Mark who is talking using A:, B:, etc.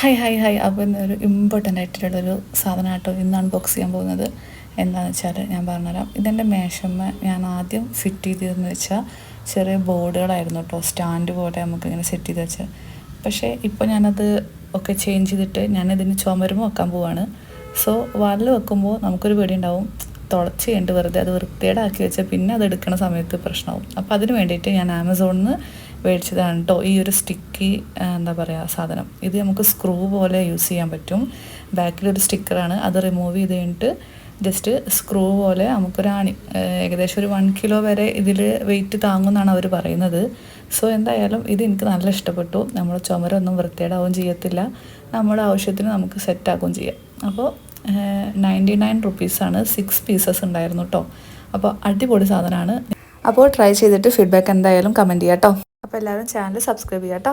A: Hi അപ്പോൾ ഇന്നൊരു important ആയിട്ടുള്ളൊരു സാധനം കേട്ടോ ഇന്ന് അൺബോക്സ് ചെയ്യാൻ പോകുന്നത്. എന്താണെന്ന് വെച്ചാൽ ഞാൻ പറഞ്ഞുതരാം. ഇതെൻ്റെ മേശമ്മ ഞാൻ ആദ്യം ഫിറ്റ് ചെയ്തതെന്ന് വെച്ചാൽ ചെറിയ ബോർഡുകളായിരുന്നു കേട്ടോ, സ്റ്റാൻഡ് പോലെ നമുക്കിങ്ങനെ സെറ്റ് ചെയ്ത് വെച്ചാൽ. പക്ഷേ ഇപ്പോൾ ഞാനത് ഒക്കെ ചേഞ്ച് ചെയ്തിട്ട് ഞാനിതിന് ചുമരുമ വെക്കാൻ പോവാണ്. സോ വാലിൽ വെക്കുമ്പോൾ നമുക്കൊരു പേടി ഉണ്ടാവും, തുളച്ച് കഴിഞ്ഞിട്ട് വെറുതെ അത് വൃത്തികേടാക്കി വെച്ചാൽ പിന്നെ അത് എടുക്കുന്ന സമയത്ത് പ്രശ്നമാവും. അപ്പോൾ അതിന് വേണ്ടിയിട്ട് ഞാൻ ആമസോണിൽ നിന്ന് മേടിച്ചതാണ് കേട്ടോ ഈ ഒരു സ്റ്റിക്കി എന്താ പറയുക സാധനം. ഇത് നമുക്ക് സ്ക്രൂ പോലെ യൂസ് ചെയ്യാൻ പറ്റും. ബാക്കിലൊരു സ്റ്റിക്കറാണ്, അത് റിമൂവ് ചെയ്ത് കഴിഞ്ഞിട്ട് ജസ്റ്റ് സ്ക്രൂ പോലെ നമുക്കൊരാണി ഏകദേശം ഒരു 1 കിലോ വരെ ഇതിൽ വെയിറ്റ് താങ്ങുമെന്നാണ് അവർ പറയുന്നത്. സോ എന്തായാലും ഇത് എനിക്ക് നല്ല ഇഷ്ടപ്പെട്ടു. നമ്മൾ ചുമരൊന്നും വൃത്തികേടാവുകയും ചെയ്യത്തില്ല, നമ്മുടെ ആവശ്യത്തിന് നമുക്ക് സെറ്റാക്കുകയും ചെയ്യാം. അപ്പോൾ 99 റുപ്പീസാണ്, 6 പീസസ് ഉണ്ടായിരുന്നു കേട്ടോ. അപ്പോൾ അടിപൊളി സാധനമാണ്. അപ്പോൾ ട്രൈ ചെയ്തിട്ട് ഫീഡ്ബാക്ക് എന്തായാലും കമൻറ്റ് ചെയ്യാം കേട്ടോ. അപ്പോൾ എല്ലാവരും ചാനൽ സബ്സ്ക്രൈബ് ചെയ്യാം കേട്ടോ.